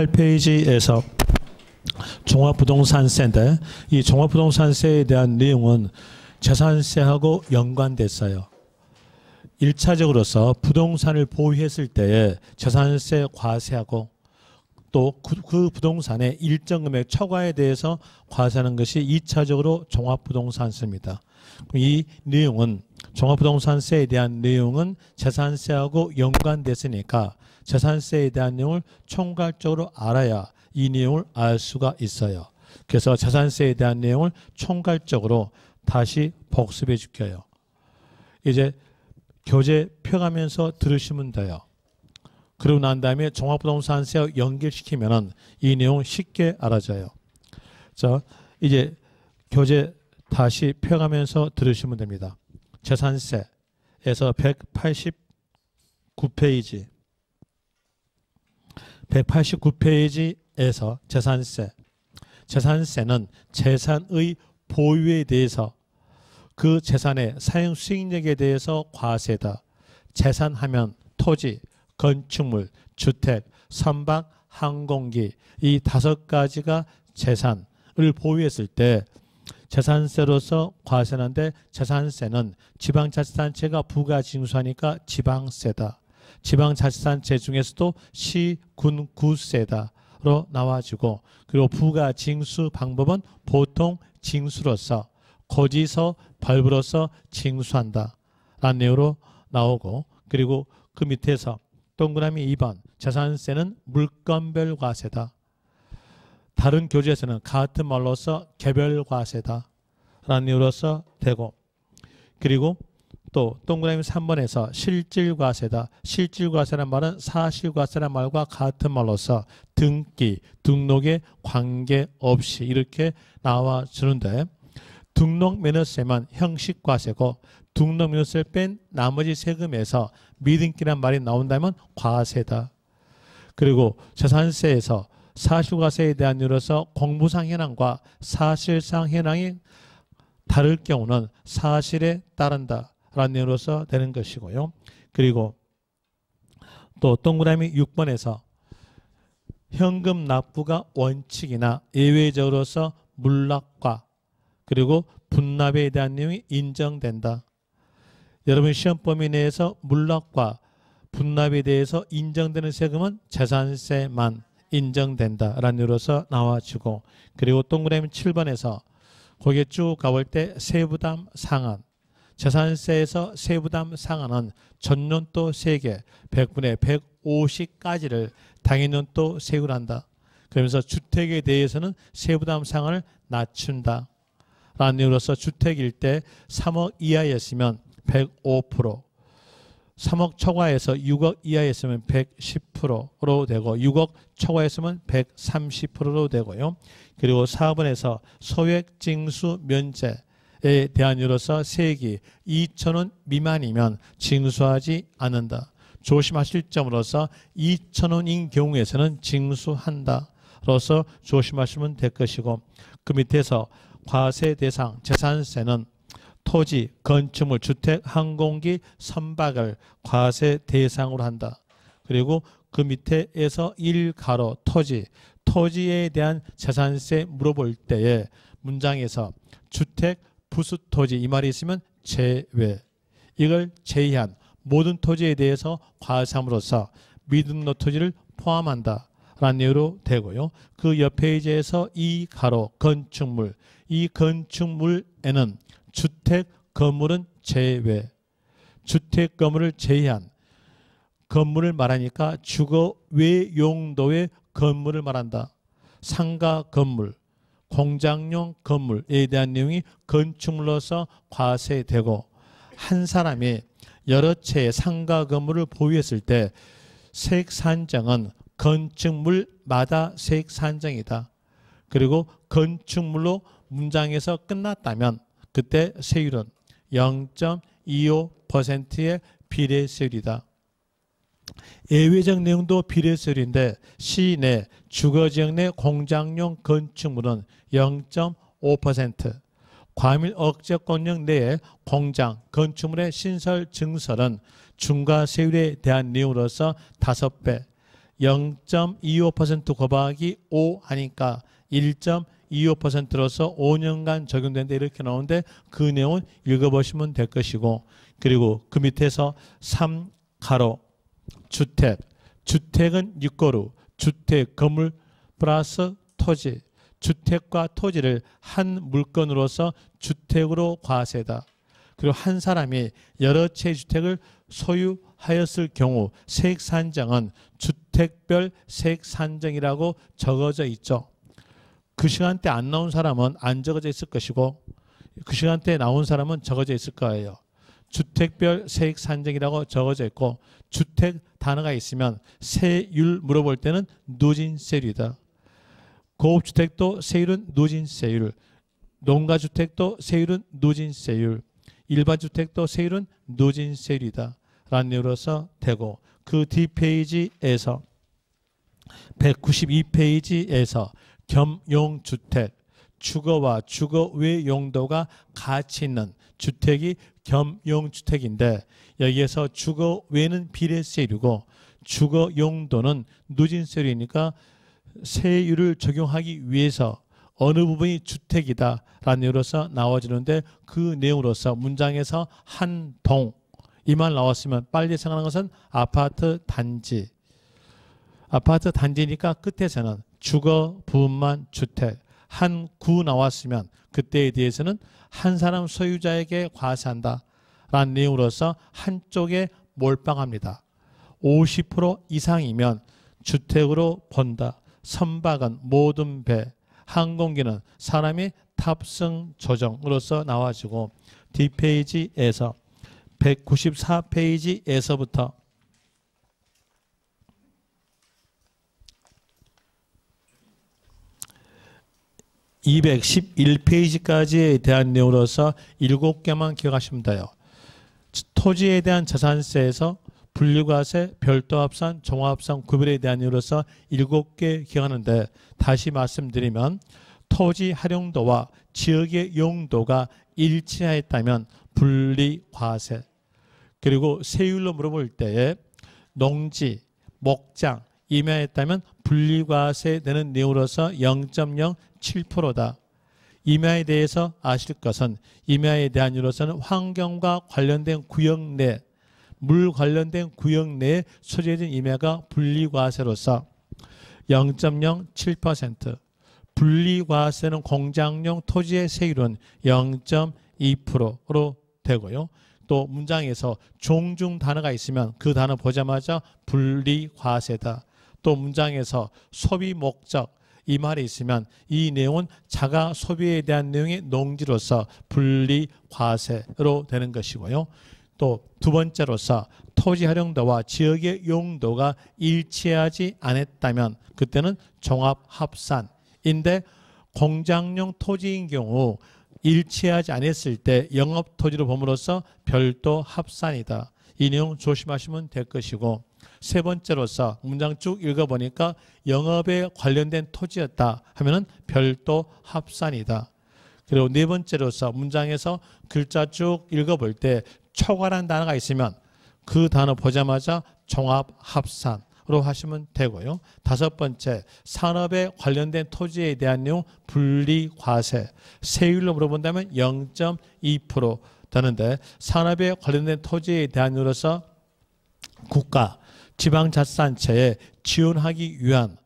8페이지에서 종합부동산세인데 이 종합부동산세에 대한 내용은 재산세하고 연관됐어요. 1차적으로서 부동산을 보유했을 때에 재산세 과세하고 또 그 부동산의 일정 금액 초과에 대해서 과세하는 것이 2차적으로 종합부동산세입니다. 이 내용은 종합부동산세에 대한 내용은 재산세하고 연관됐으니까 재산세에 대한 내용을 총괄적으로 알아야 이 내용을 알 수가 있어요. 그래서 재산세에 대한 내용을 총괄적으로 다시 복습해 줄게요. 이제 교재 펴가면서 들으시면 돼요. 그러고 난 다음에 종합부동산세와 연결시키면은 이 내용 쉽게 알아져요. 자, 이제 교재 다시 펴가면서 들으시면 됩니다. 재산세에서 189페이지 189페이지에서 재산세는 재산의 보유에 대해서 그 재산의 사용 수익력에 대해서 과세다. 재산하면 토지, 건축물, 주택, 선박, 항공기 이 5가지가 재산을 보유했을 때 재산세로서 과세하는데 재산세는 지방자치단체가 부가징수하니까 지방세다. 지방자치단체 중에서도 시, 군, 구세다로 나와주고 그리고 부가징수 방법은 보통 징수로서 고지서 발부로서 징수한다 라는 내용으로 나오고 그리고 그 밑에서 동그라미 2번 재산세는 물건별 과세다. 다른 교재에서는 같은 말로서 개별과세다 라는 내용으로서 되고 그리고 또 동그라미 3번에서 실질과세다. 실질과세란 말은 사실과세란 말과 같은 말로서 등기, 등록에 관계없이 이렇게 나와주는데 등록면허세만 형식과세고 등록면허세를 뺀 나머지 세금에서 미등기란 말이 나온다면 과세다. 그리고 재산세에서 사실과세에 대한 이유로서 공부상 현황과 사실상 현황이 다를 경우는 사실에 따른다 라는 이유로서 되는 것이고요. 그리고 또 동그라미 6번에서 현금 납부가 원칙이나 예외적으로서 물납과 그리고 분납에 대한 내용이 인정된다. 여러분 시험 범위 내에서 물납과 분납에 대해서 인정되는 세금은 재산세만 인정된다라는 이유로서 나와주고 그리고 동그라미 7번에서 거기에 쭉 가볼 때 세부담 상한 재산세에서 세부담 상한은 전년도 세계 100분의 150까지를 당해년도 세율한다. 그러면서 주택에 대해서는 세부담 상한을 낮춘다 라는 이유로서 주택일 때 3억 이하였으면 105% 3억 초과해서 6억 이하였으면 110%로 되고 6억 초과했으면 130%로 되고요. 그리고 4번에서 소액징수 면제에 대한 이유로서 세액이 2,000원 미만이면 징수하지 않는다. 조심하실 점으로서 2,000원인 경우에서는 징수한다. 로서 조심하시면 될 것이고 그 밑에서 과세 대상 재산세는 토지, 건축물, 주택, 항공기, 선박을 과세 대상으로 한다. 그리고 그 밑에서 1가로 토지에 대한 재산세 물어볼 때에 문장에서 주택, 부수토지 이 말이 있으면 제외 이걸 제외한 모든 토지에 대해서 과세함으로써 미등록 토지를 포함한다 라는 내용으로 되고요. 그 옆 페이지에서 2가로 건축물 이 건축물에는 주택 건물은 제외 주택 건물을 제외한 건물을 말하니까 주거 외 용도의 건물을 말한다. 상가 건물, 공장용 건물에 대한 내용이 건축물로서 과세되고 한 사람이 여러 채의 상가 건물을 보유했을 때 세액 산정은 건축물마다 세액 산정이다. 그리고 건축물로 문장에서 끝났다면 그때 세율은 0.25%의 비례세율이다. 예외적 내용도 비례세율인데 시내 주거지역 내 공장용 건축물은 0.5%, 과밀 억제권역 내의 공장 건축물의 신설 증설은 중과세율에 대한 내용으로서 5배, 0.25% 곱하기 5 하니까 1.25%로서 5년간 적용된다 이렇게 나오는데 그 내용은 읽어보시면 될 것이고 그리고 그 밑에서 3가로 주택 주택은 육고루 주택 건물 플러스 토지 주택과 토지를 한 물건으로서 주택으로 과세다. 그리고 한 사람이 여러 채 주택을 소유하였을 경우 세액 산정은 주택별 세액 산정이라고 적어져 있죠. 그 시간대 안 나온 사람은 안 적어져 있을 것이고 그 시간대에 나온 사람은 적어져 있을 거예요. 주택별 세액 산정이라고 적어져 있고 주택 단어가 있으면 세율 물어볼 때는 누진세율이다. 고급주택도 세율은 누진세율, 농가주택도 세율은 누진세율, 일반주택도 세율은 누진세율이다 라는 내용으로서 되고 그 뒷페이지에서 192페이지에서 겸용주택 주거와 주거 외 용도가 같이 있는 주택이 겸용주택인데 여기에서 주거 외는 비례세율이고 주거 용도는 누진세율이니까 세율을 적용하기 위해서 어느 부분이 주택이다 라는 내용으로서 나와지는데 그 내용으로서 문장에서 한 동 이 말 나왔으면 빨리 생각하는 것은 아파트 단지 아파트 단지니까 끝에서는 주거 부분만 주택 한 구 나왔으면 그때에 대해서는 한 사람 소유자에게 과세한다 라는 내용으로서 한쪽에 몰빵합니다. 50% 이상이면 주택으로 본다. 선박은 모든 배, 항공기는 사람이 탑승 조정으로서 나와지고 뒷페이지에서 194페이지에서부터 211페이지까지에 대한 내용으로서 7개만 기억하시면 돼요. 토지에 대한 자산세에서 분류과세, 별도합산, 종합합산, 구별에 대한 이유로서 7개 기억하는데 다시 말씀드리면 토지 활용도와 지역의 용도가 일치하였다면 분리과세 그리고 세율로 물어볼 때에 농지, 목장, 임야했다면 분리과세 되는 내용으로서 0.07%다. 임야에 대해서 아실 것은 임야에 대한 이유로서는 환경과 관련된 구역 내 물 관련된 구역 내에 소재된 임야가 분리과세로서 0.07% 분리과세는 공장용 토지의 세율은 0.2%로 되고요. 또 문장에서 종중 단어가 있으면 그 단어 보자마자 분리과세다. 또 문장에서 소비 목적 이 말이 있으면 이 내용은 자가 소비에 대한 내용의 농지로서 분리과세로 되는 것이고요. 또 두 번째로서 토지 활용도와 지역의 용도가 일치하지 않았다면 그때는 종합합산인데 공장용 토지인 경우 일치하지 않았을 때 영업토지로 봄으로써 별도 합산이다. 이 내용 조심하시면 될 것이고 세 번째로서 문장 쭉 읽어보니까 영업에 관련된 토지였다 하면은 별도 합산이다. 그리고 네 번째로서 문장에서 글자 쭉 읽어볼 때 초과라는 단어가 있으면 그 단어 보자마자 종합합산으로 하시면 되고요. 다섯 번째, 산업에 관련된 토지에 대한 내용 분리과세. 세율로 물어본다면 0.2% 되는데 산업에 관련된 토지에 대한 이유로서 국가, 지방자치단체에 지원하기 위한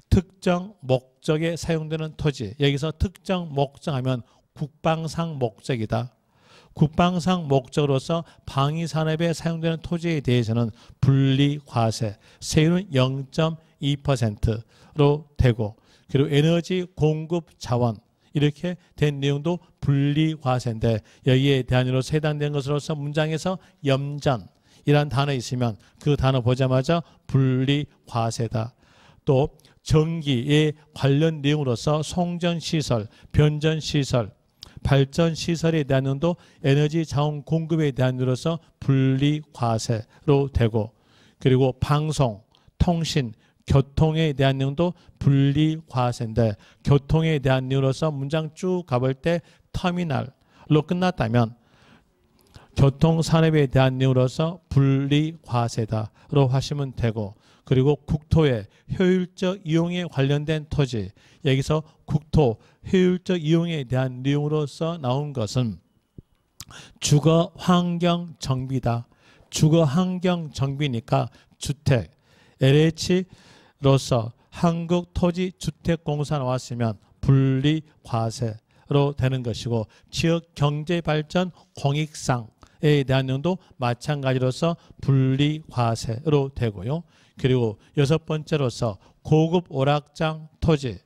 특정 목적에 사용되는 토지. 여기서 특정 목적하면 국방상 목적이다. 국방상 목적으로서 방위산업에 사용되는 토지에 대해서는 분리과세, 세율은 0.2%로 되고 그리고 에너지 공급 자원 이렇게 된 내용도 분리과세인데 여기에 대한 이유로 해당된 것으로서 문장에서 염전이란 단어 있으면 그 단어 보자마자 분리과세다. 또 전기에 관련 내용으로서 송전시설, 변전시설, 발전시설에 대한 내용도 에너지 자원 공급에 대한 이유로서 분리과세로 되고 그리고 방송, 통신, 교통에 대한 내용도 분리과세인데 교통에 대한 이유로서 문장 쭉 가볼 때 터미널로 끝났다면 교통산업에 대한 내용으로서 분리과세다로 하시면 되고, 그리고 국토의 효율적 이용에 관련된 토지, 여기서 국토 효율적 이용에 대한 내용으로서 나온 것은 주거환경정비다. 주거환경정비니까 주택, LH로서 한국토지주택공사 나왔으면 분리과세로 되는 것이고, 지역경제발전 공익상에 대한 내용도 마찬가지로서 분리과세로 되고요. 그리고 여섯 번째로서 고급 오락장 토지,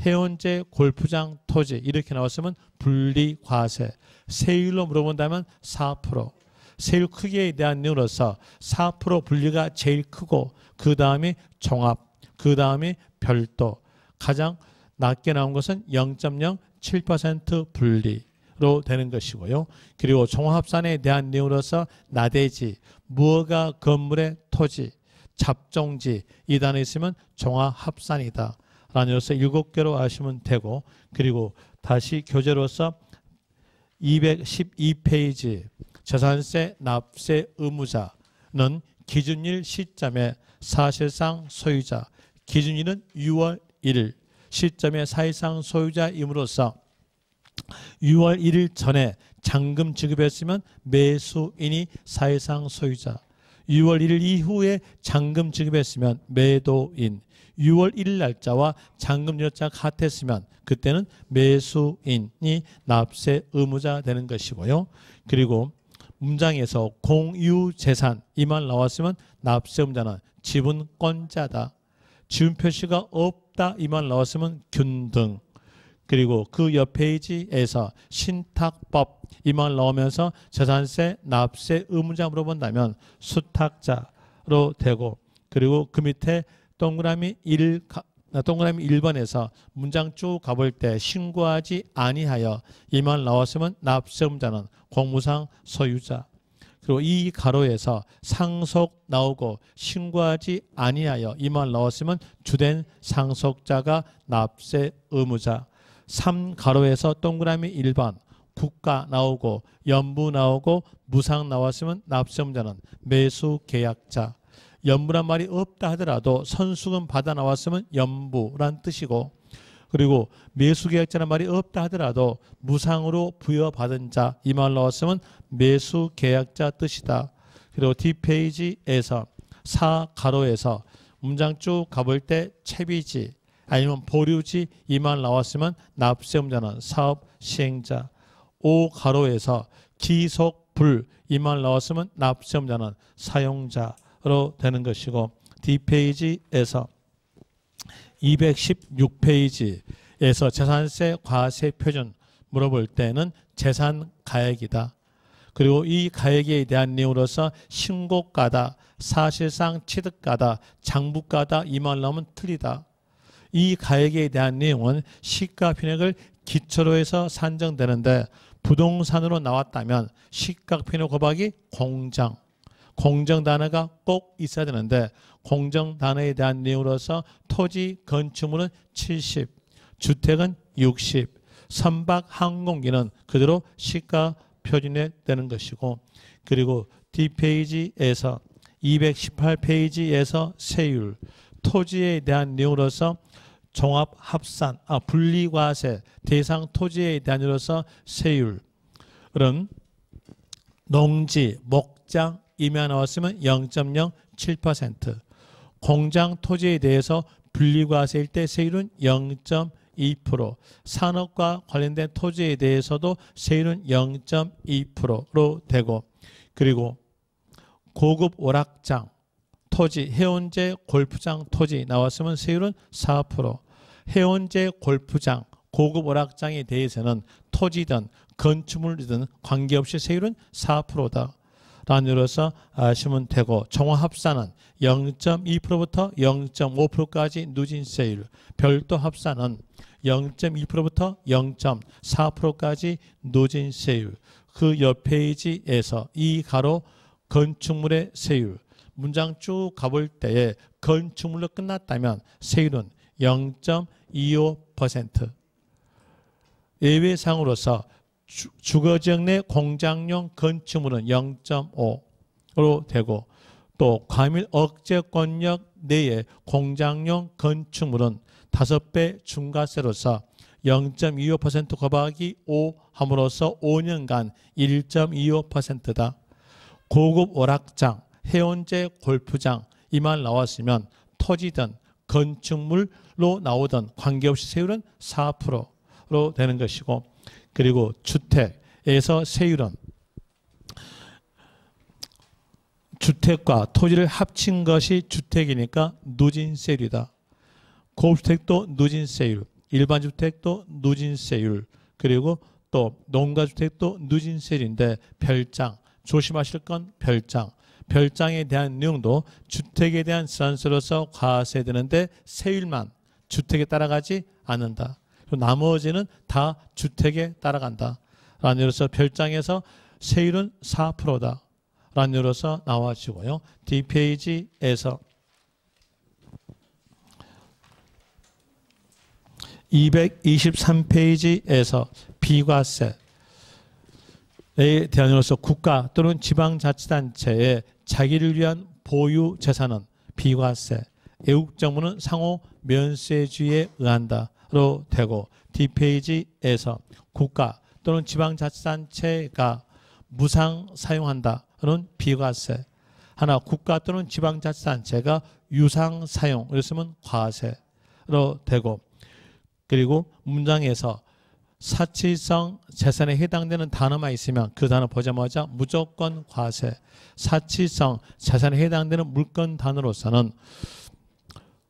해운제 골프장 토지 이렇게 나왔으면 분리과세. 세율로 물어본다면 4%. 세율 크기에 대한 내용으로서 4% 분리가 제일 크고, 그 다음이 종합, 그 다음이 별도. 가장 낮게 나온 것은 0.07% 분리로 되는 것이고요. 그리고 종합산에 대한 내용으로서 나대지, 무허가 건물의 토지, 잡종지 이 단어 있으면 종합합산이다 라는 것을 7개로 아시면 되고, 그리고 다시 교재로서 212페이지 재산세 납세 의무자는 기준일 시점에 사실상 소유자, 기준일은 6월 1일 시점에 사실상 소유자임으로써 6월 1일 전에 잔금 지급했으면 매수인이 사실상 소유자, 6월 1일 이후에 잔금 지급했으면 매도인, 6월 1일 날짜와 잔금 날짜가 같았으면 그때는 매수인이 납세 의무자 되는 것이고요. 그리고 문장에서 공유재산 이 말 나왔으면 납세 의무자는 지분권자다. 지분 표시가 없다 이 말 나왔으면 균등. 그리고 그 옆 페이지에서 신탁법 이 말 나오면서 재산세 납세 의무자 물어본다면 수탁자로 되고, 그리고 그 밑에 동그라미 1번에서 문장 쭉 가볼 때 신고하지 아니하여 이 말 나왔으면 납세 의무자는 공무상 소유자. 그리고 이 가로에서 상속 나오고 신고하지 아니하여 이 말 나왔으면 주된 상속자가 납세 의무자. 3가로에서 동그라미 1번 국가 나오고 연부 나오고 무상 나왔으면 납세 의무자는 매수 계약자. 연부란 말이 없다 하더라도 선수금 받아 나왔으면 연부란 뜻이고, 그리고 매수계약자란 말이 없다 하더라도 무상으로 부여받은 자 이 말 나왔으면 매수계약자 뜻이다. 그리고 뒷페이지에서 4가로에서 문장 쭉 가볼 때 채비지 아니면 보류지 이 말 나왔으면 납세 의무자는 사업 시행자. 5가로에서 기속불 이 말 나왔으면 납세 의무자는 사용자로 되는 것이고, 뒷페이지에서 216페이지에서 재산세 과세 표준 물어볼 때는 재산 가액이다. 그리고 이 가액에 대한 내용으로서 신고가다, 사실상 취득가다, 장부가다 이 말 나오면 틀리다. 이 가액에 대한 내용은 시가편액을 기초로 해서 산정되는데, 부동산으로 나왔다면 시가편액 곱하기 공정, 공정 단어가 꼭 있어야 되는데, 공정 단어에 대한 내용으로서 토지 건축물은 70, 주택은 60, 선박 항공기는 그대로 시가 표준에 되는 것이고, 그리고 뒷페이지에서 218페이지에서 세율, 토지에 대한 내용으로서 종합합산, 분리과세, 대상 토지에 대한 내용으로서 세율은 농지, 목장, 임야 나왔으면 0.07%, 공장 토지에 대해서 분리과세일 때 세율은 0.2%, 산업과 관련된 토지에 대해서도 세율은 0.2%로 되고, 그리고 고급 오락장 토지, 해운제 골프장 토지 나왔으면 세율은 4%, 해운제 골프장, 고급 오락장에 대해서는 토지든 건축물이든 관계없이 세율은 4%다. 라는으로서 아시면 되고, 종합합산은 0.2%부터 0.5%까지 누진세율, 별도 합산은 0.2%부터 0.4%까지 누진세율. 그 옆 페이지에서 이 가로 건축물의 세율, 문장 쭉 가볼 때에 건축물로 끝났다면 세율은 0.25%. 예외상으로서 주거지역 내 공장용 건축물은 0.5로 되고 또 과밀 억제권역 내의 공장용 건축물은 5배 중과세로서 0.25% 곱하기 5 함으로써 5년간 1.25%다. 고급 오락장, 해운제 골프장 이 말 나왔으면 토지든 건축물로 나오든 관계없이 세율은 4%로 되는 것이고 그리고 주택에서 세율은 주택과 토지를 합친 것이 주택이니까 누진세율이다. 고급주택도 누진세율, 일반주택도 누진세율, 그리고 또 농가주택도 누진세율인데 별장, 조심하실 건 별장. 별장에 대한 내용도 주택에 대한 시산세로서 과세되는데 세율만 주택에 따라가지 않는다. 나머지는 다 주택에 따라간다. 라는 의미로서 별장에서 세율은 4%다. 라는 의미로서 나와주고요. 뒷페이지에서 223페이지에서 비과세에 대한 의미로서 국가 또는 지방자치단체의 자기를 위한 보유 재산은 비과세, 애국정부는 상호 면세주의에 의한다로 되고 뒷페이지에서 국가 또는 지방자치단체가 무상 사용한다는 비과세, 하나 국가 또는 지방자치단체가 유상 사용, 그랬으면 과세로 되고 그리고 문장에서 사치성 재산에 해당되는 단어만 있으면 그 단어 보자마자 무조건 과세. 사치성 재산에 해당되는 물건 단어로서는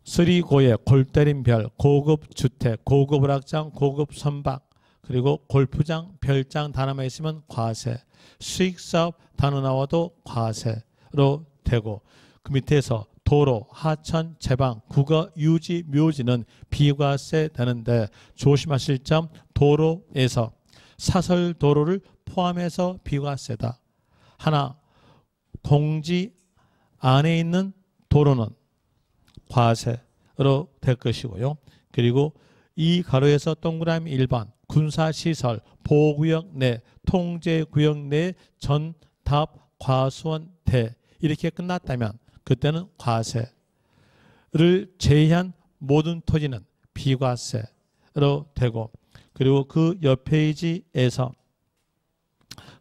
쓰리고의 골때린 별, 고급 주택, 고급 오락장, 고급 선박, 그리고 골프장, 별장 단어만 있으면 과세. 수익사업 단어 나와도 과세로 되고 그 밑에서 도로, 하천, 제방, 국어, 유지, 묘지는 비과세 되는데 조심하실 점 도로에서 사설 도로를 포함해서 비과세다. 하나, 공지 안에 있는 도로는 과세로 될 것이고요. 그리고 이 가로에서 동그라미 1번 군사시설, 보호구역 내, 통제구역 내 전답, 과수원, 대 이렇게 끝났다면 그때는 과세를 제외한 모든 토지는 비과세로 되고 그리고 그 옆 페이지에서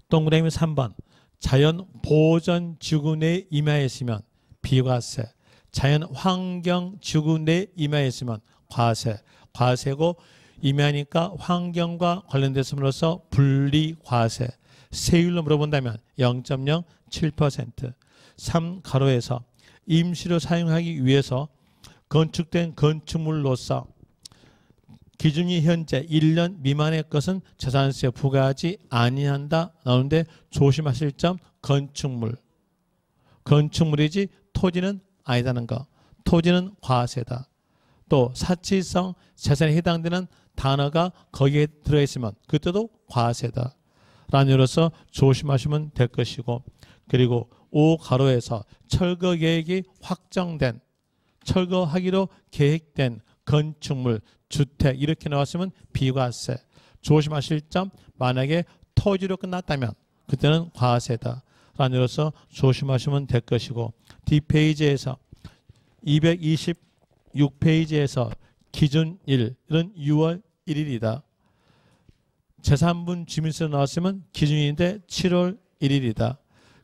동그라미 3번 자연보전지구 내에 임하였으면 비과세, 자연환경지구 내에 임하였으면 과세, 과세고 임하니까 환경과 관련됐음으로써 분리과세, 세율로 물어본다면 0.07%, 3가로에서 임시로 사용하기 위해서 건축된 건축물로서 기준이 현재 1년 미만의 것은 재산세 부과하지 아니한다 나오는데 조심하실 점 건축물, 건축물이지 토지는 아니다는 거. 토지는 과세다. 또 사치성 재산에 해당되는 단어가 거기에 들어있으면 그때도 과세다 라는 의미로서 조심하시면 될 것이고 그리고 5가로에서 철거 계획이 확정된 철거하기로 계획된 건축물, 주택 이렇게 나왔으면 비과세. 조심하실 점 만약에 토지로 끝났다면 그때는 과세다 라는 의미로서 조심하시면 될 것이고 뒷페이지에서 226페이지에서 기준일은 6월 1일이다. 재산분 주민세로 나왔으면 기준일인데 7월 1일이다.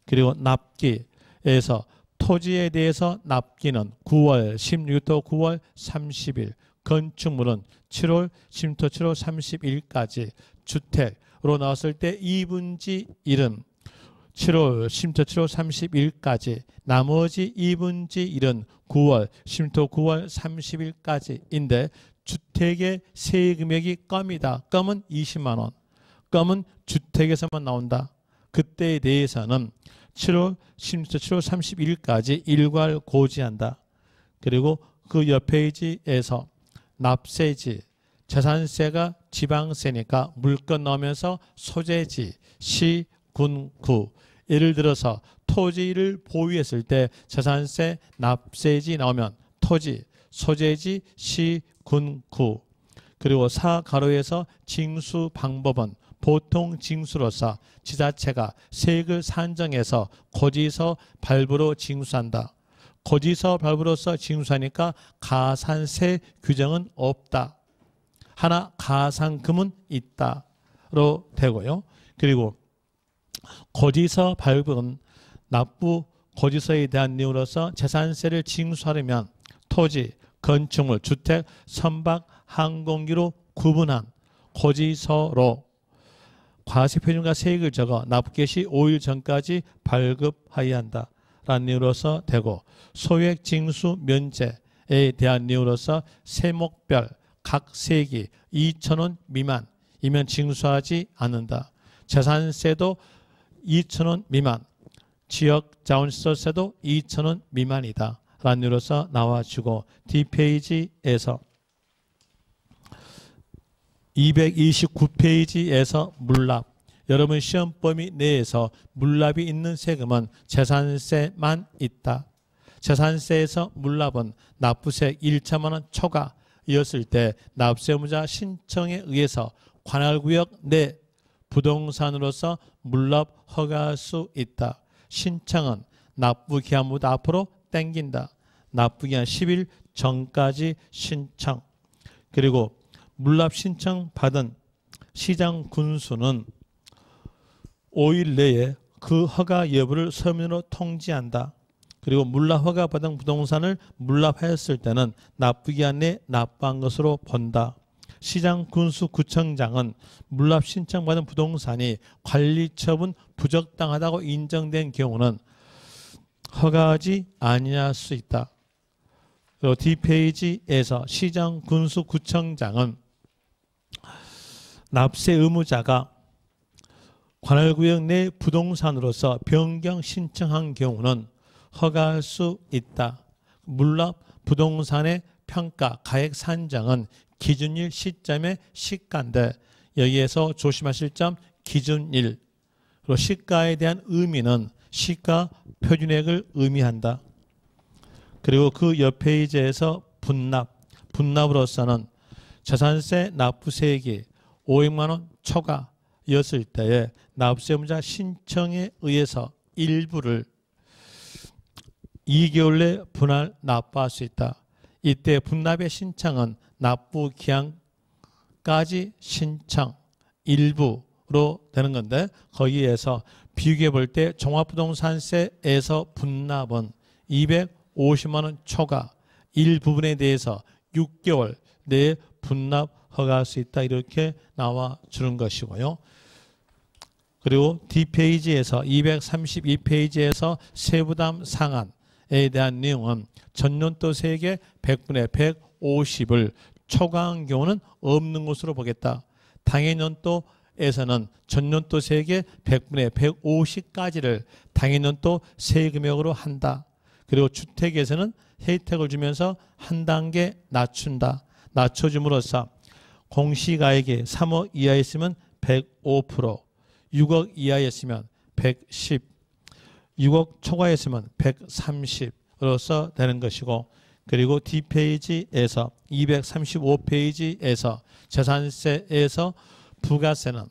그리고 납기에서 토지에 대해서 납기는 9월 16일부터 9월 30일, 건축물은 7월 10일부터 7월 30일까지, 주택으로 나왔을 때 2분지 1은 7월 10일부터 7월 30일까지, 나머지 2분지 1은 9월 10일부터 9월 30일까지인데 주택의 세금액이 껌이다. 껌은 20만 원. 껌은 주택에서만 나온다. 그때에 대해서는 7월 10일부터 7월 31일까지 일괄 고지한다. 그리고 그 옆 페이지에서 납세지, 재산세가 지방세니까 물건 넣으면서 소재지, 시, 군, 구. 예를 들어서 토지를 보유했을 때 재산세, 납세지 나오면 토지, 소재지, 시, 군, 구. 그리고 4가로에서 징수 방법은 보통 징수로서 지자체가 세액을 산정해서 고지서 발부로 징수한다. 고지서 발부로서 징수하니까 가산세 규정은 없다. 하나 가산금은 있다로 되고요. 그리고 고지서 발부는 납부 고지서에 대한 내용으로서 재산세를 징수하려면 토지, 건축물, 주택, 선박, 항공기로 구분한 고지서로 과세표준과 세액을 적어 납부 개시 5일 전까지 발급하여야 한다. 라는 내용으로서 되고 소액 징수 면제에 대한 내용으로서 세목별 각 세액이 2,000원 미만이면 징수하지 않는다. 재산세도 2,000원 미만, 지역자원시설세도 2,000원 미만이다. 라는 내용으로서 나와주고 D페이지에서 229페이지에서 물납. 여러분 시험 범위 내에서 물납이 있는 세금은 재산세만 있다. 재산세에서 물납은 납부세 1천만 원 초과이었을 때 납세 의무자 신청에 의해서 관할구역 내 부동산으로서 물납 허가할 수 있다. 신청은 납부기한보다 앞으로 땡긴다. 납부기한 10일 전까지 신청. 그리고 물납 신청 받은 시장 군수는 5일 내에 그 허가 여부를 서면으로 통지한다. 그리고 물납 허가 받은 부동산을 물납하였을 때는 납부기한 내에 납부한 것으로 본다. 시장 군수 구청장은 물납 신청받은 부동산이 관리처분 부적당하다고 인정된 경우는 허가하지 아니할 수 있다. 그리고 D페이지에서 시장 군수 구청장은 납세 의무자가 관할구역 내 부동산으로서 변경 신청한 경우는 허가할 수 있다. 물납 부동산의 평가 가액 산정은 기준일 시점의 시가인데 여기에서 조심하실 점 기준일. 그리고 시가에 대한 의미는 시가 표준액을 의미한다. 그리고 그 옆 페이지에서 분납으로서는 재산세 납부세액이 500만 원 초과였을 때에 납세 의무자 신청에 의해서 일부를 2개월 내 분할 납부할 수 있다. 이때 분납의 신청은 납부 기한까지 신청 일부로 되는 건데 거기에서 비교해 볼 때 종합부동산세에서 분납은 250만 원 초과 일부분에 대해서 6개월 내에 분납 허가할 수 있다. 이렇게 나와 주는 것이고요. 그리고 D페이지에서 232페이지에서 세부담 상한에 대한 내용은 전년도 세액의 100분의 150을 초과한 경우는 없는 것으로 보겠다. 당해년도에서는 전년도 세액의 100분의 150까지를 당해년도 세금액으로 한다. 그리고 주택에서는 혜택을 주면서 한 단계 낮춘다. 낮춰줌으로써 공시가액이 3억 이하였으면 105%, 6억 이하였으면 110, 6억 초과였으면 130으로서 되는 것이고 그리고 D페이지에서 235페이지에서 재산세에서 부가세는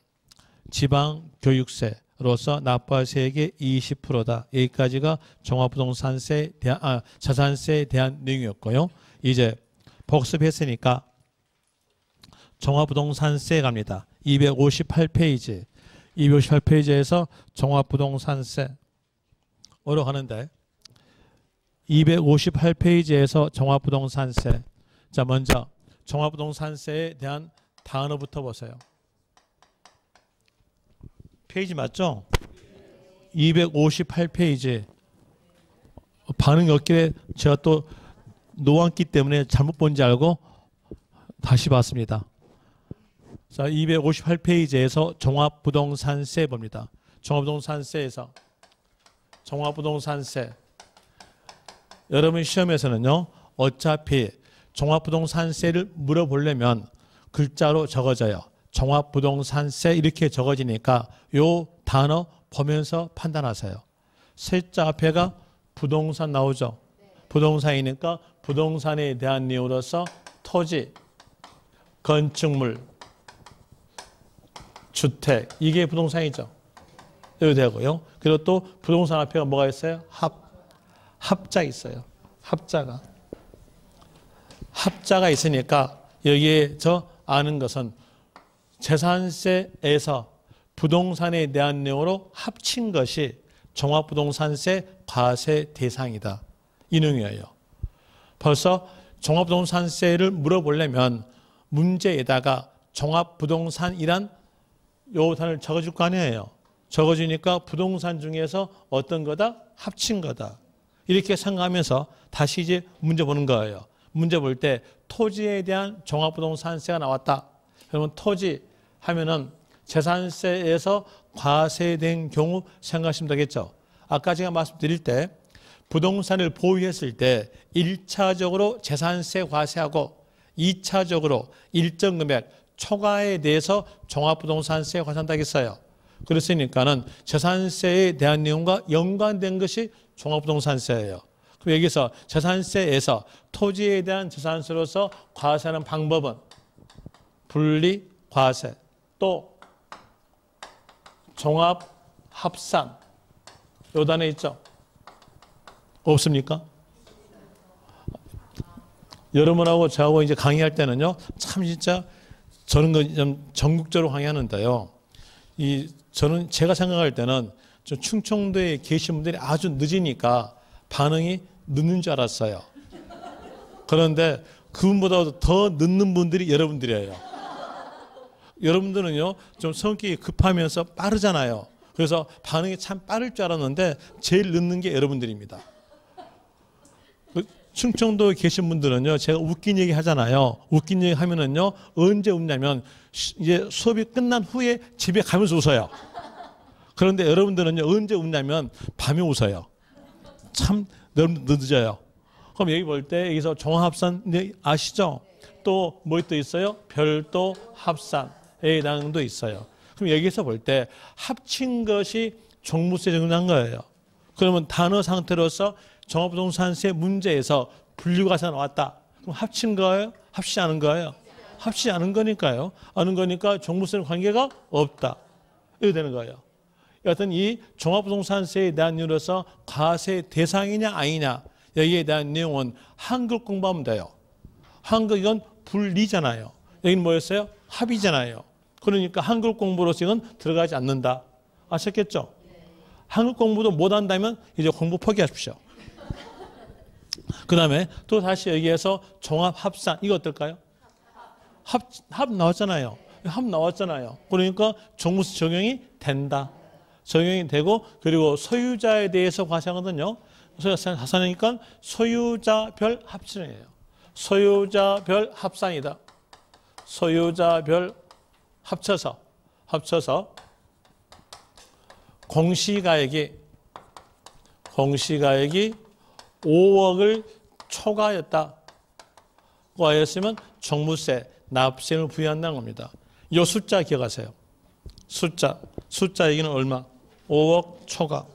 지방교육세로서 납부할 세액의 20%다. 여기까지가 종합부동산세에 대한 재산세에 대한 내용이었고요. 이제 복습했으니까 종합부동산세 갑니다. 258페이지. 258페이지에서 종합부동산세로 가는데 258페이지에서 종합부동산세. 자, 먼저 종합부동산세에 대한 단어부터 보세요. 페이지 맞죠? 258페이지. 반응이 없길래 제가 또 노안기 때문에 잘못 본지 알고 다시 봤습니다. 자, 258페이지에서 종합부동산세 봅니다. 종합부동산세에서 종합부동산세. 여러분 시험에서는요. 어차피 종합부동산세를 물어보려면 글자로 적어져요. 종합부동산세 이렇게 적어지니까 요 단어 보면서 판단하세요. 세자 앞에가 부동산 나오죠. 부동산이니까 부동산에 대한 내용으로서 토지, 건축물, 주택. 이게 부동산이죠. 여기 되고요. 그리고 또 부동산 앞에 뭐가 있어요? 합자 있어요. 합자가 있으니까 여기에 저 아는 것은 재산세에서 부동산에 대한 내용으로 합친 것이 종합부동산세 과세 대상이다. 이 내용이에요. 벌써 종합부동산세를 물어보려면 문제에다가 종합부동산이란 요 단어를 적어줄 거 아니에요. 적어주니까 부동산 중에서 어떤 거다? 합친 거다. 이렇게 생각하면서 다시 이제 문제 보는 거예요. 문제 볼 때 토지에 대한 종합부동산세가 나왔다. 그러면 토지 하면은 재산세에서 과세된 경우 생각하시면 되겠죠. 아까 제가 말씀드릴 때 부동산을 보유했을 때 1차적으로 재산세 과세하고 2차적으로 일정 금액 초과에 대해서 종합부동산세 과세한다고 했어요. 그랬으니까는 재산세에 대한 내용과 연관된 것이 종합부동산세예요. 그럼 여기서 재산세에서 토지에 대한 재산세로서 과세하는 방법은 분리 과세, 또 종합 합산 요 단에 있죠? 없습니까? 여러분하고 저하고 이제 강의할 때는요, 참 진짜 저는 좀 전국적으로 강의하는데요. 저는 제가 생각할 때는 좀 충청도에 계신 분들이 아주 늦으니까 반응이 늦는 줄 알았어요. 그런데 그분보다 더 늦는 분들이 여러분들이에요. 여러분들은요, 좀 성격이 급하면서 빠르잖아요. 그래서 반응이 참 빠를 줄 알았는데 제일 늦는 게 여러분들입니다. 충청도에 계신 분들은요, 제가 웃긴 얘기 하잖아요. 웃긴 얘기 하면은요, 언제 웃냐면 이제 수업이 끝난 후에 집에 가면서 웃어요. 그런데 여러분들은요, 언제 웃냐면 밤에 웃어요. 참 늦어요. 그럼 여기 볼 때 여기서 종합합산 아시죠? 또 뭐 또 있어요? 별도 합산에 대한 도 있어요. 그럼 여기서 볼 때 합친 것이 종부세 적용한 거예요. 그러면 단어 상태로서 종합부동산세 문제에서 분류과세가 나왔다. 그럼 합친 거예요? 합치지 않은 거예요? 합치지 않은 거니까요. 않은 거니까 종부세는 관계가 없다. 이렇게 되는 거예요. 여하튼 이 종합부동산세에 대한 이유로서 과세 대상이냐 아니냐 여기에 대한 내용은 한글 공부하면 돼요. 한글 이건 분리잖아요. 여기는 뭐였어요? 합이잖아요. 그러니까 한글 공부로서 이건 들어가지 않는다. 아셨겠죠? 한글 공부도 못한다면 이제 공부 포기하십시오. 그 다음에 또 다시 여기에서 종합합산 이거 어떨까요? 합 나왔잖아요. 합 나왔잖아요. 그러니까 종부세 적용이 된다. 적용이 되고 그리고 소유자에 대해서 과세하거든요. 하산이니까 소유자별 합산이에요. 소유자별 합산이다. 소유자별 합쳐서 공시가액이 5억을 초과했다. 하였으면 종부세, 납세를 부여한다는 겁니다. 이 숫자 기억하세요. 숫자 얘기는 얼마? 5억 초과.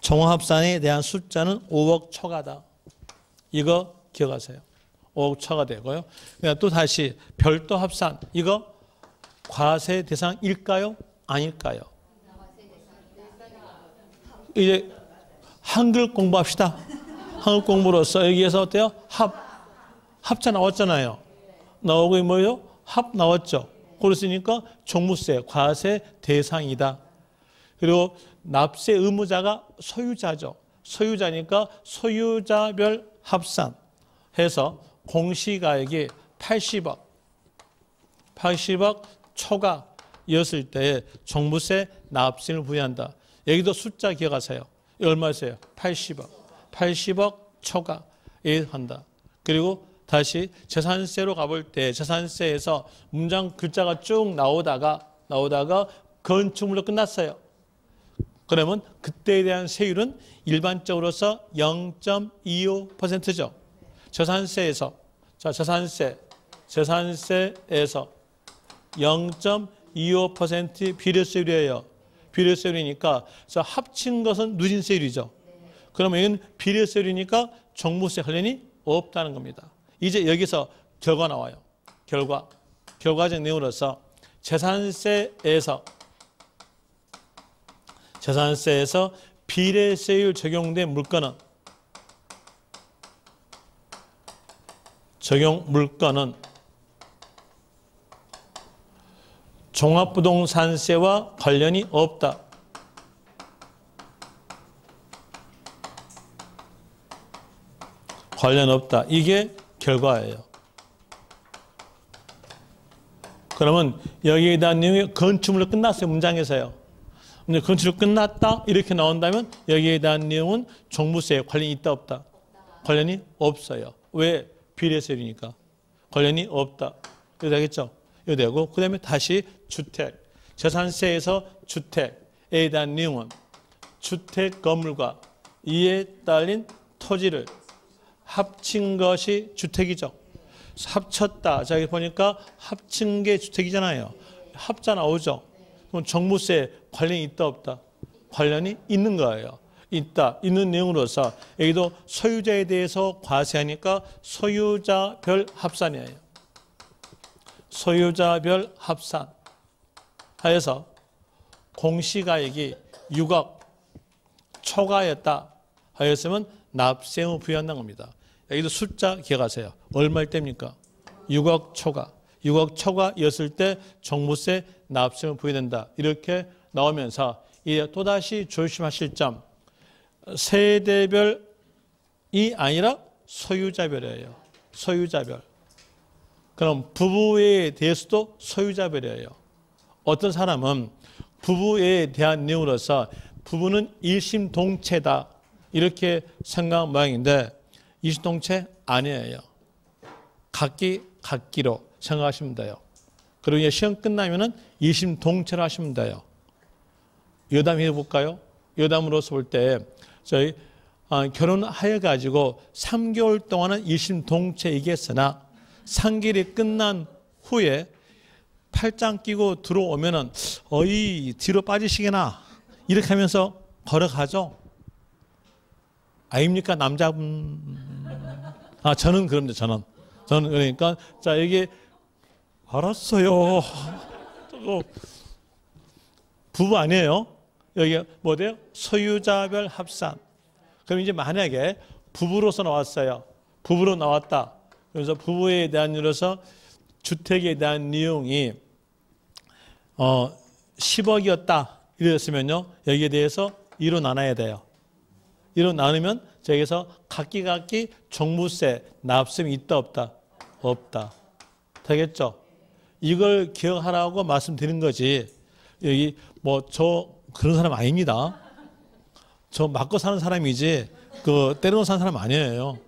종합합산에 대한 숫자는 5억 초과다. 이거 기억하세요. 5억 초과 되고요. 또 다시 별도 합산. 이거 과세 대상일까요? 아닐까요? 이제 한글 공부합시다. 한글 공부로서 여기에서 어때요? 합자 나왔잖아요. 나오고 뭐예요? 합 나왔죠. 그랬으니까 종부세, 과세 대상이다. 그리고 납세 의무자가 소유자죠. 소유자니까 소유자별 합산 해서 공시가액이 80억 초과였을 때 종부세 납세를 부여한다. 여기도 숫자 기억하세요. 얼마였어요? 80억 초과에 한다. 그리고 다시 재산세로 가볼 때 재산세에서 문장 글자가 쭉 나오다가 건축물로 끝났어요. 그러면 그때에 대한 세율은 일반적으로서 0.25%죠. 재산세에서 0.25% 비례세율이에요. 비례세율이니까 합친 것은 누진세율이죠. 그러면 이건 비례세율이니까 종부세 관련이 없다는 겁니다. 이제 여기서 결과 나와요. 결과적 내용으로서 재산세에서 비례세율 적용된 물건은 종합부동산세와 관련이 없다. 관련 없다. 이게 결과예요. 그러면 여기에 대한 내용이 건축물로 끝났어요. 문장에서요. 근데 건축으로 끝났다 이렇게 나온다면 여기에 대한 내용은 종부세에 관련이 있다 없다? 관련이 없어요. 왜? 비례세율이니까. 관련이 없다. 이거 되겠죠? 이거 되고 그 다음에 다시 주택. 재산세에서 주택에 대한 내용은 주택 건물과 이에 딸린 토지를 합친 것이 주택이죠. 합쳤다. 자, 여기 보니까 합친 게 주택이잖아요. 합자 나오죠. 그럼 종부세 관련이 있다 없다? 관련이 있는 거예요. 있다. 있는 내용으로서 여기도 소유자에 대해서 과세하니까 소유자별 합산이에요. 소유자별 합산 하여서 공시가액이 6억 초과였다 하였으면 납세의무 부여한다는 겁니다. 여기도 숫자 기억하세요. 얼마일 때입니까? 6억 초과. 6억 초과였을 때 종부세 납세의무 부여된다. 이렇게 나오면서 이제 또다시 조심하실 점. 세대별이 아니라 소유자별이에요. 소유자별. 그럼 부부에 대해서도 소유자별이에요. 어떤 사람은 부부에 대한 내용으로서 부부는 일심동체다. 이렇게 생각한 모양인데 일심동체 아니에요. 각기로 생각하시면 돼요. 그리고 이제 시험 끝나면은 일심동체로 하시면 돼요. 여담 해볼까요? 여담으로서 볼 때 저희 결혼하여 가지고 3개월 동안은 일심동체이겠으나 3개월이 끝난 후에 팔짱 끼고 들어오면은 어이 뒤로 빠지시게나 이렇게 하면서 걸어가죠. 아닙니까 남자분? 저는 그런데 저는 그러니까 자 이게 알았어요. 부부 아니에요. 여기 뭐 돼요? 소유자별 합산. 그럼 이제 만약에 부부로서 나왔어요. 부부로 나왔다. 그래서 부부에 대한 일로서 주택에 대한 내용이 10억이었다. 이랬으면요. 여기에 대해서 2로 나눠야 돼요. 2로 나누면 저기서 각기 종부세 납세이 있다 없다? 없다. 되겠죠? 이걸 기억하라고 말씀드린 거지. 여기 뭐 그런 사람 아닙니다. 저 맞고 사는 사람이지 때려놓고 사는 사람 아니에요.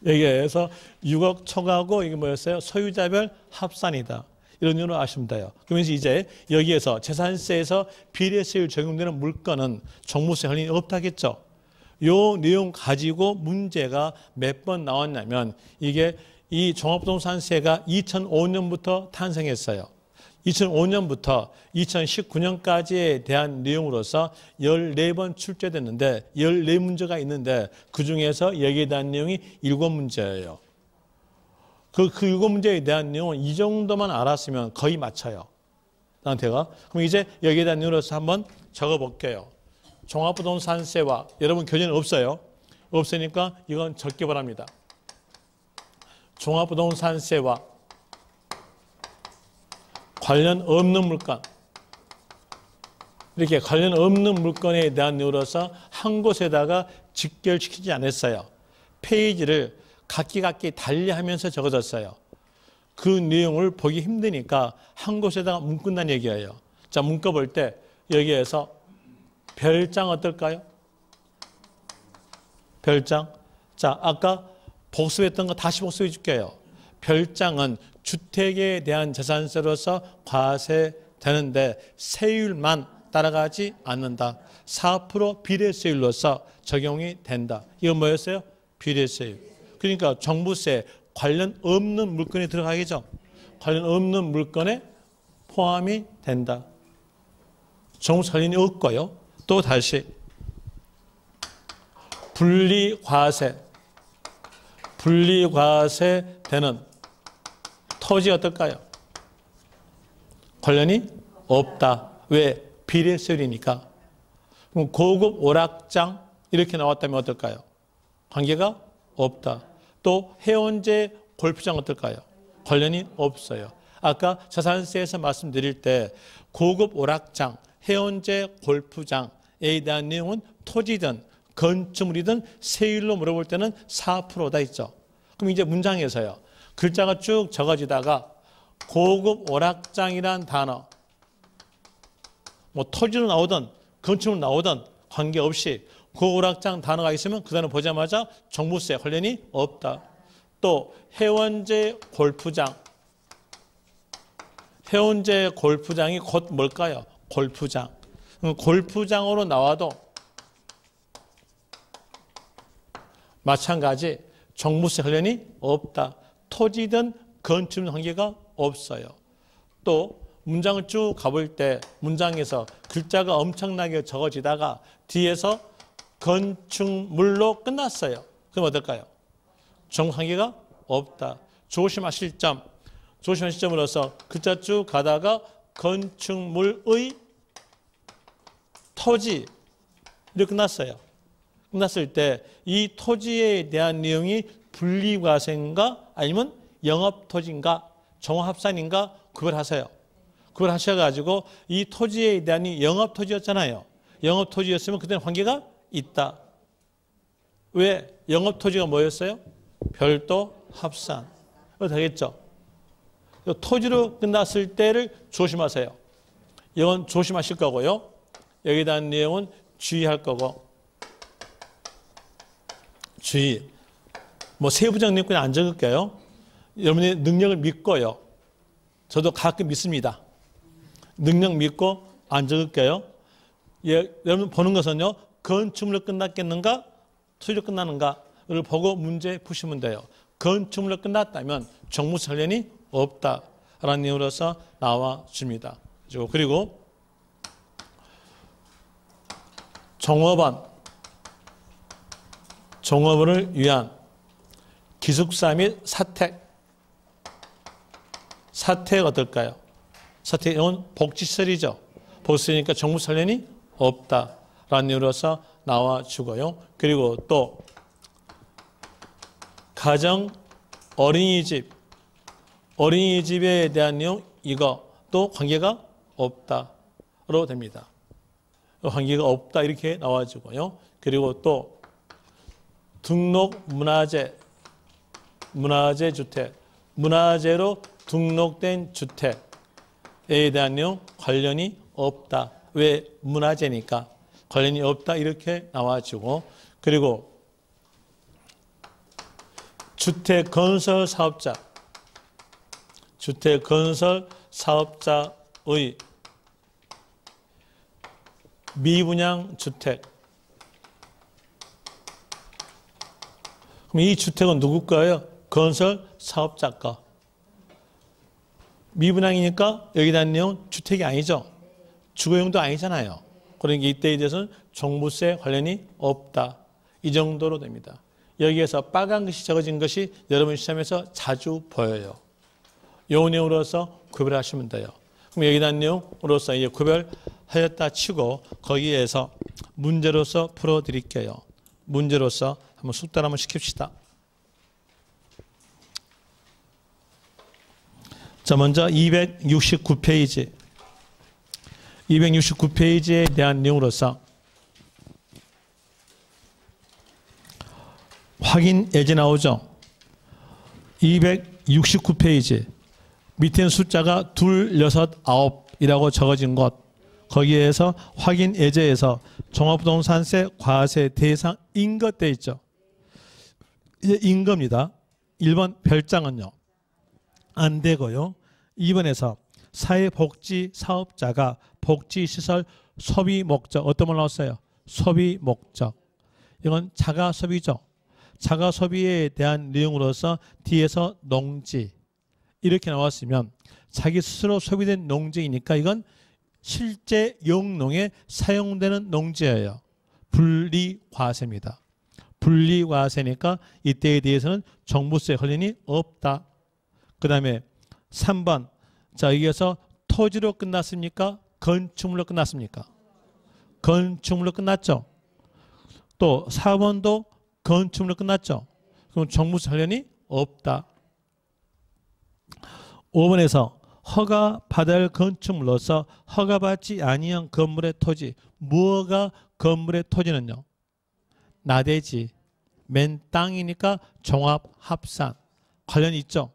여기에서 6억 초과하고 이게 뭐였어요? 소유자별 합산이다. 이런 식으로 아시면 돼요. 그러면서 이제 여기에서 재산세에서 비례세율 적용되는 물건은 종부세 관련이 없다겠죠. 요 내용 가지고 문제가 몇 번 나왔냐면 이게 이 종합부동산세가 2005년부터 탄생했어요. 2005년부터 2019년까지에 대한 내용으로서 14번 출제됐는데 14문제가 있는데 그중에서 여기에 대한 내용이 7문제예요. 그 7문제에 대한 내용은 이 정도만 알았으면 거의 맞춰요. 나한테가. 그럼 이제 여기에 대한 내용으로서 한번 적어볼게요. 종합부동산세와 여러분 교재는 없어요. 없으니까 이건 적기 바랍니다. 종합부동산세와 관련 없는 물건. 이렇게 관련 없는 물건에 대한 내용으로서 한 곳에다가 직결시키지 않았어요. 페이지를 각기 달리하면서 적어졌어요. 그 내용을 보기 힘드니까 한 곳에다가 묶은다는 얘기예요. 자, 묶어볼 때 여기에서 별장 어떨까요? 별장. 자, 아까 복습했던 거 다시 복습해 줄게요. 별장은 주택에 대한 재산세로서 과세되는데 세율만 따라가지 않는다. 4% 비례세율로서 적용이 된다. 이건 뭐였어요? 비례세율. 그러니까 종부세 관련 없는 물건에 들어가겠죠. 관련 없는 물건에 포함이 된다. 종부세 관련이 없고요. 또 다시 분리과세 되는 토지 어떨까요? 관련이 없다. 왜? 비례세율이니까. 그럼 고급 오락장 이렇게 나왔다면 어떨까요? 관계가 없다. 또 해운제 골프장 어떨까요? 관련이 없어요. 아까 자산세에서 말씀드릴 때 고급 오락장, 해운제 골프장에 대한 내용은 토지든 건축물이든 세율로 물어볼 때는 4%다 있죠. 그럼 이제 문장에서요. 글자가 쭉 적어지다가 고급 오락장이란 단어, 뭐 토지로 나오든 건축으로 나오든 관계없이 고급 오락장 단어가 있으면 그 단어 보자마자 종부세 관련이 없다. 또 해운제 골프장, 해운제 골프장이 곧 뭘까요? 골프장. 골프장으로 나와도 마찬가지 종부세 관련이 없다. 토지든 건축 관계가 없어요. 또 문장을 쭉 가볼 때 문장에서 글자가 엄청나게 적어지다가 뒤에서 건축물로 끝났어요. 그럼 어떨까요? 종부 관계가 없다. 조심하실 점으로서 글자 쭉 가다가 건축물의 토지 이렇게 끝났어요. 끝났을 때 이 토지에 대한 내용이 분리과세인가 아니면 영업토지인가 종합산인가 구별하세요. 구별하셔가지고 이 토지에 대한 영업토지였잖아요. 영업토지였으면 그때는 관계가 있다. 왜? 영업토지가 뭐였어요? 별도 합산. 되겠죠? 토지로 끝났을 때를 조심하세요. 이건 조심하실 거고요. 여기에 대한 내용은 주의할 거고. 주의. 뭐 세부적 내용 그냥 안 적을게요. 여러분의 능력을 믿고요. 저도 가끔 믿습니다. 능력 믿고 안 적을게요. 예, 여러분 보는 것은요. 건축물로 끝났겠는가? 토지로 끝나는가를 보고 문제 푸시면 돼요. 건축물로 끝났다면 종부세 관련이 없다라는 내용으로서 나와줍니다. 그리고 종업원을 위한 기숙사 및 사택 어떨까요? 사택은 복지시설이죠. 복지시설이니까 종부세 관련이 없다라는 내용으로서 나와주고요. 그리고 또 가정 어린이집에 대한 내용 이것도 관계가 없다로 됩니다. 관계가 없다 이렇게 나와주고요. 그리고 또 등록 문화재 주택, 문화재로 등록된 주택에 대한 내용 관련이 없다. 왜? 문화재니까 관련이 없다 이렇게 나와주고 그리고 주택 건설 사업자의 미분양 주택. 그럼 이 주택은 누구 거예요? 건설 사업자 거. 미분양이니까 여기 대한 내용 주택이 아니죠. 주거용도 아니잖아요. 그러니까 이때에 대해서는 종부세 관련이 없다. 이 정도로 됩니다. 여기에서 빨간 글씨 적어진 것이 여러분 시험에서 자주 보여요. 이 내용으로서 구별하시면 돼요. 그럼 여기 대한 내용으로서 이제 구별하였다 치고 거기에서 문제로서 풀어드릴게요. 문제로서 한번 숙달 한번 시킵시다. 자, 먼저 269페이지. 269페이지에 대한 내용으로서 확인 예제 나오죠. 269페이지. 밑에는 숫자가 2, 6, 9이라고 적어진 것. 거기에서 확인 예제에서 종합부동산세 과세 대상 인거 돼 있죠. 이제 인거입니다. 1번 별장은요. 안 되고요. 2번에서 사회복지 사업자가 복지시설 소비 목적 어떤 말 나왔어요? 소비 목적. 이건 자가 소비죠. 자가 소비에 대한 내용으로서 뒤에서 농지 이렇게 나왔으면 자기 스스로 소비된 농지이니까 이건 실제 영농에 사용되는 농지예요. 분리과세입니다. 분리과세니까 이때에 대해서는 종부세 관련이 없다. 그 다음에 3번. 자, 여기에서 토지로 끝났습니까? 건축물로 끝났습니까? 건축물로 끝났죠. 또 4번도 건축물로 끝났죠. 그럼 종부세 관련이 없다. 5번에서 허가받아야 할 건축물로서 허가받지 아니한 건물의 토지. 무허가 건물의 토지는요? 나대지. 맨 땅이니까 종합합산. 관련이 있죠.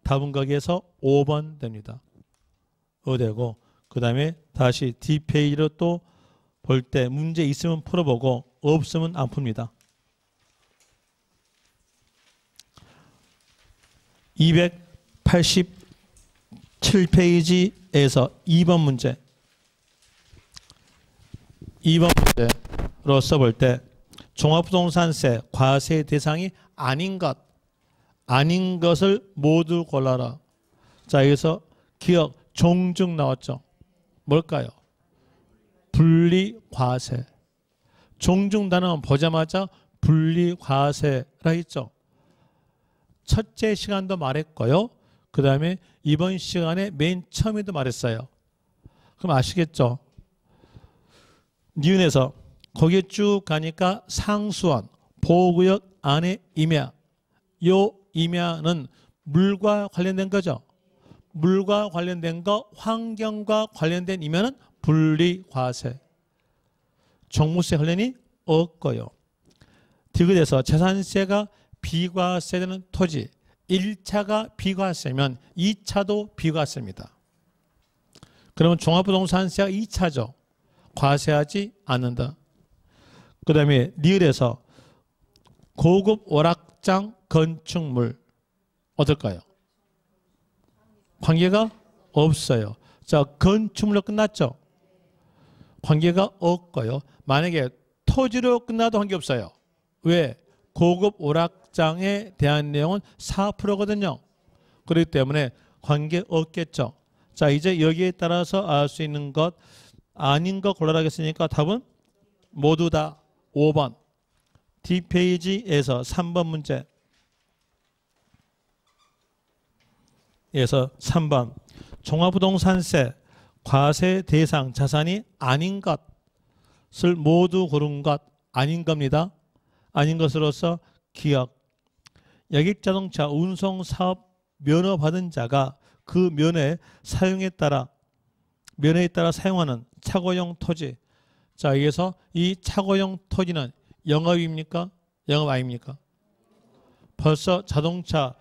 답은 거기에서 5번 됩니다. 되고 그 다음에 다시 D페이지로 또 볼 때 문제 있으면 풀어보고 없으면 안 풉니다. 287페이지에서 2번 문제. 2번 문제로 써볼 때 종합부동산세 과세 대상이 아닌 것을 모두 골라라. 자, 여기서 기억 종중 나왔죠. 뭘까요? 분리과세. 종중 단어는 보자마자 분리과세라 했죠. 첫째 시간도 말했고요. 그 다음에 이번 시간에 맨 처음에도 말했어요. 그럼 아시겠죠? 니은에서 거기에 쭉 가니까 상수원, 보호구역 안에 임야. 요 임야는 물과 관련된 거죠. 물과 관련된 거, 환경과 관련된 임야는 분리과세. 종부세 관련이 없고요. 디귿에서 재산세가 비과세되는 토지. 1차가 비과세면 2차도 비과세입니다. 그러면 종합부동산세가 2차죠. 과세하지 않는다. 그 다음에 리을에서 고급 오락장 건축물 어떨까요? 관계가 없어요. 자, 건축물로 끝났죠. 관계가 없고요. 만약에 토지로 끝나도 관계없어요. 왜? 고급 오락장에 대한 내용은 4%거든요. 그렇기 때문에 관계없겠죠. 자, 이제 여기에 따라서 알 수 있는 것 아닌 거 골라라 했으니까 답은 모두 다 5번. D페이지에서 3번 문제 에서 3번 종합부동산세 과세 대상 자산이 아닌 것을 모두 고른 것 아닌 겁니다. 아닌 것으로서 기억. 여객자동차 운송사업 면허 받은 자가 그 면허의 사용에 따라 면허에 따라 사용하는 차고용 토지. 자, 여기서 이 차고용 토지는 영업입니까? 영업 아닙니까? 벌써 자동차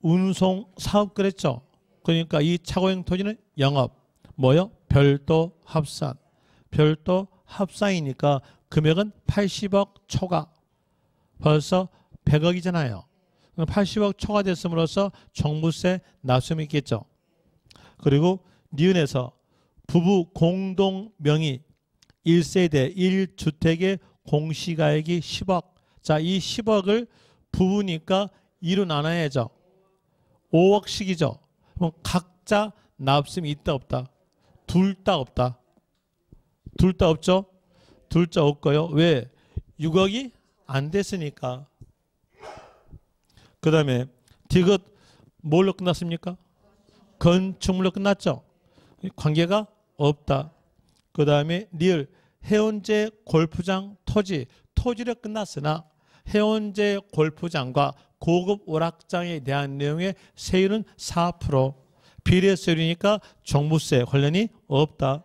운송 사업 그랬죠. 그러니까 이 차고용 토지는 영업. 뭐요? 별도 합산. 별도 합산이니까 금액은 80억 초과. 벌써 100억이잖아요. 80억 초과됐음으로써 종부세 납세이 있겠죠. 그리고 니은에서 부부 공동 명의 1세대 1주택의 공시가액이 10억. 자, 이 10억을 부부니까 2로 나눠야죠. 5억씩이죠. 그럼 각자 납세이 있다 없다? 둘 다 없다. 둘 다 없죠? 둘 다 없고요. 왜? 6억이 안 됐으니까. 그 다음에 디귿 뭘로 끝났습니까? 건축물로 끝났죠. 관계가 없다. 그 다음에 리을 해운제 골프장 토지로 끝났으나 해운제 골프장과 고급 오락장에 대한 내용의 세율은 4%. 비례세율이니까 종부세 관련이 없다.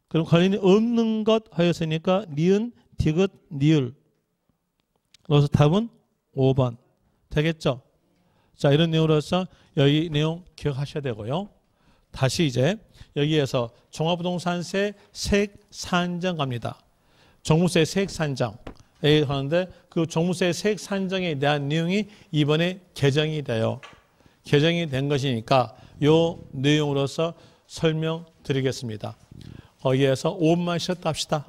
그럼 관련이 없는 것 하였으니까 니은, 디귿, 니을. 그래서 답은 5번. 되겠죠? 자, 이런 내용으로서 여기 내용 기억하셔야 되고요. 다시 이제 여기에서 종합부동산세 세액 산정 갑니다. 종부세 세액 산정에 하는데 그 종부세 세액 산정에 대한 내용이 이번에 개정이 돼요. 개정이 된 것이니까 요 내용으로서 설명드리겠습니다. 거기에서 5분만 쉬었다 합시다.